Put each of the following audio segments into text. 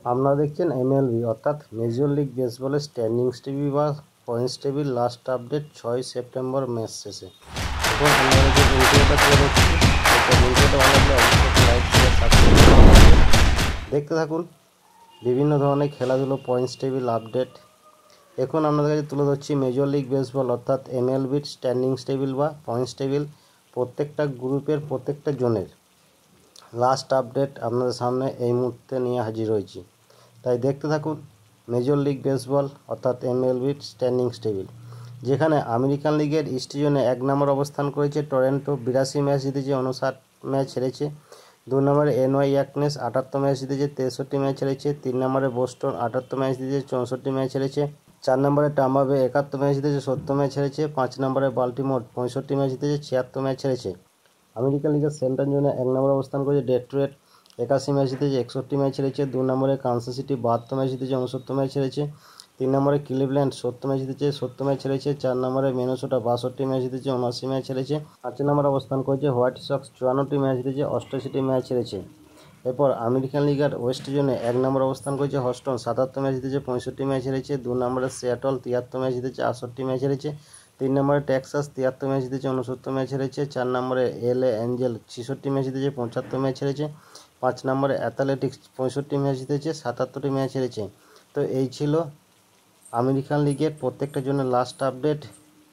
আপনারা দেখছেন এমএলবি অর্থাৎ মেজর লিগ বেসবলের স্ট্যান্ডিংস টেবিল বা points table last update 6 September match শেষে। এখন আপনারা যে ইন্টারভিউটা করে হচ্ছে ইন্টারভিউটা ভালো লাগলে অবশ্যই লাইক শেয়ার সাবস্ক্রাইব করবেন। দেখতে থাকুন বিভিন্ন ধরনের খেলাধুলো পয়েন্টস টেবিল আপডেট। এখন আপনাদের কাছে তুলে ধরছি মেজর লিগ বেসবল অর্থাৎ এমএলবির স্ট্যান্ডিংস টেবিল বা পয়েন্টস টেবিল প্রত্যেকটা গ্রুপের প্রত্যেকটা জোনের লাস্ট আপডেট আপনাদের সামনে এই মুহূর্তে নিয়ে হাজির হয়েছি। তাই দেখতে থাকুন মেজর লিগ বেসবল অর্থাৎ এমএলবির স্ট্যান্ডিংস টেবিল, যেখানে আমেরিকান লিগের ইস্ট জোনে 1 নম্বর অবস্থান করেছে টরন্টো, 82 ম্যাচ জিতেছে, 59 ম্যাচ হেরেছে। 2 নম্বরে এনওয়াই ইয়াকনেস 78 ম্যাচ জিতেছে, 63 ম্যাচ হেরেছে। 3 নম্বরে বোস্টন 78 ম্যাচ জিতেছে, 64 ম্যাচ হেরেছে। 4 নম্বরে টাম্পা বে 71 ম্যাচ জিতেছে, 70 ম্যাচ হেরেছে। 5 নম্বরে বাল্টিমোর 65 ম্যাচ জিতেছে, 76 ম্যাচ হেরেছে। আমেরিকান লিগের সেন্ট্রাল জোনে 1 নম্বর অবস্থান করেছে ডেট্রয়েট, 81 ম্যাচ জিতেছে, 61 ম্যাচ হেরেছে। 2 নম্বরে কানসাস সিটি 72 ম্যাচ জিতেছে, 69 ম্যাচ হেরেছে। 3 নম্বরে ক্লিভল্যান্ড 70 ম্যাচ জিতেছে, 70 ম্যাচ হেরেছে। 4 নম্বরে মিনেসোটা 62 ম্যাচ জিতেছে, 79 ম্যাচ হেরেছে। 5 নম্বরে অবস্থান করেছে হোয়াইট সক্স 54টি ম্যাচ জিতেছে, 88টি ম্যাচ হেরেছে। এরপর আমেরিকান লিগের ওয়েস্ট জোনে 1 নম্বর অবস্থান করেছে হস্টন, 77 ম্যাচ জিতেছে, 65 ম্যাচ হেরেছে। 2 নম্বরে সিয়াটল 73 ম্যাচ জিতেছে, 68 ম্যাচ হেরেছে। 3 নম্বরে টেক্সাস 73 ম্যাচ জিতেছে, 69 ম্যাচ হেরেছে। 4 নম্বরে এলএ অ্যাঞ্জেল 66 ম্যাচ জিতেছে, 75 ম্যাচ হেরেছে। 5 নম্বরে অ্যাথলেটিক্স 65 ম্যাচ জিতেছে, 77টি ম্যাচ হেরেছে। তো এই ছিল আমেরিকান লিগের প্রত্যেকটা জন্য লাস্ট আপডেট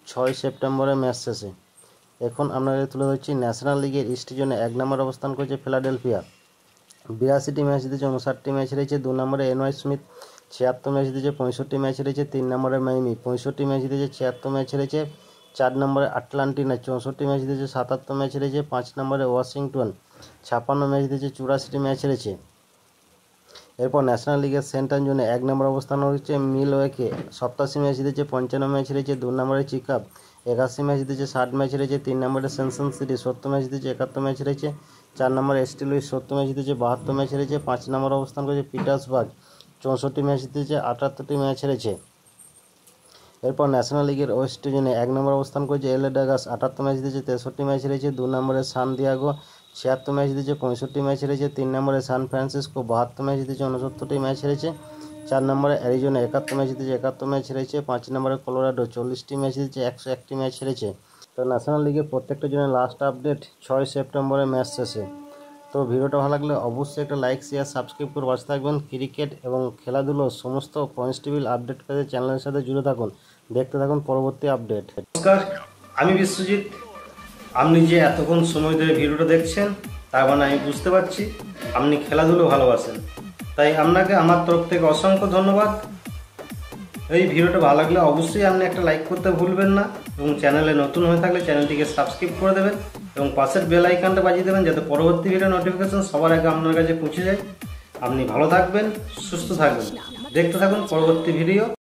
6 সেপ্টেম্বরের ম্যাচ শেষে। এখন আপনাদের তুলে ধরছি ন্যাশনাল লিগের ইস্ট জোনে 1 নম্বর অবস্থান করেছে ফিলাডেলফিয়া, 82টি ম্যাচ জিতেছে, 59টি ম্যাচ হেরেছে। 2 নম্বরে এনওয়াই স্মিথ 76 ম্যাচ জিতেছে, 65 ম্যাচ হেরেছে। 3 নম্বরে মাইমি 65 ম্যাচ জিতেছে, 76 ম্যাচ হেরেছে। 4 নম্বরে আটলান্টিনা 64 ম্যাচ জিতেছে, 77 ম্যাচ হেরেছে। 5 নম্বরে ওয়াশিংটন 56 ম্যাচ জিতেছে, 84টি ম্যাচ হেরেছে। এরপর ন্যাশনাল লিগের সেন্ট্রাল জোনে 1 নম্বর অবস্থান হচ্ছে মিলওয়েকে, 87 ম্যাচ জিতেছে, 55 ম্যাচ হেরেছে। 2 নম্বরে চিকাপ 81 ম্যাচ জিতেছে, 60 ম্যাচ হেরেছে। 3 নম্বরে সেনসন সিটি 70 ম্যাচ জিতেছে, 71 ম্যাচ হেরেছে। 4 নম্বরে এস্টি লুইস 70 ম্যাচ জিতেছে, 72 ম্যাচ হেরেছে। 5 নম্বর অবস্থান করেছে পিটার্সবার্গ, 64 ম্যাচ জিতেছে, 78টি ম্যাচ হেরেছে। এরপর ন্যাশনাল লিগের ওয়েস্ট জোনে 1 নম্বর অবস্থান করেছে এলএ ডাগাস, 78 ম্যাচ জিতেছে, 63 ম্যাচ হেরেছে। 2 নম্বরে সান দিয়াগো 76 ম্যাচ জিতেছে, 65 ম্যাচ হেরেছে। 3 নম্বরে সান ফ্রান্সিসকো 72 ম্যাচ জিতেছে, 69টি ম্যাচ হেরেছে। 4 নম্বরে অ্যারিজোনা 71 ম্যাচ জিতেছে, 71 ম্যাচ হেরেছে। 5 নম্বরে কলোরাডো 40টি ম্যাচ জিতেছে, 101টি ম্যাচ হেরেছে। তো ন্যাশনাল লিগের প্রত্যেকটা জন্য লাস্ট আপডেট 6 সেপ্টেম্বরের ম্যাচ শেষে। তো ভিডিওটা ভালো লাগলে অবশ্যই একটা লাইক শেয়ার সাবস্ক্রাইব করে পাশে থাকবেন। ক্রিকেট এবং খেলাধুলোর সমস্ত পয়েন্টস টেবিল আপডেট পেতে চ্যানেলের সাথে জুড়ে থাকুন। দেখতে থাকুন পরবর্তী আপডেট। নমস্কার, আমি বিশ্বজিৎ। আপনি যে এতক্ষণ সময় ধরে ভিডিওটা দেখছেন তার মানে আমি বুঝতে পারছি আপনি খেলাধুলো ভালোবাসেন, তাই আপনাকে আমার তরফ থেকে অসংখ্য ধন্যবাদ। এই ভিডিওটা ভালো লাগলে অবশ্যই আপনি একটা লাইক করতে ভুলবেন না এবং চ্যানেলে নতুন হয়ে থাকলে চ্যানেলটিকে সাবস্ক্রাইব করে দেবেন এবং পাশের বেল আইকনটা বাজিয়ে দেবেন যাতে পরবর্তী ভিডিও নোটিফিকেশন সবার আগে আপনার কাছে পৌঁছে যায়। আপনি ভালো থাকবেন, সুস্থ থাকবেন, দেখতে থাকুন পরবর্তী ভিডিও।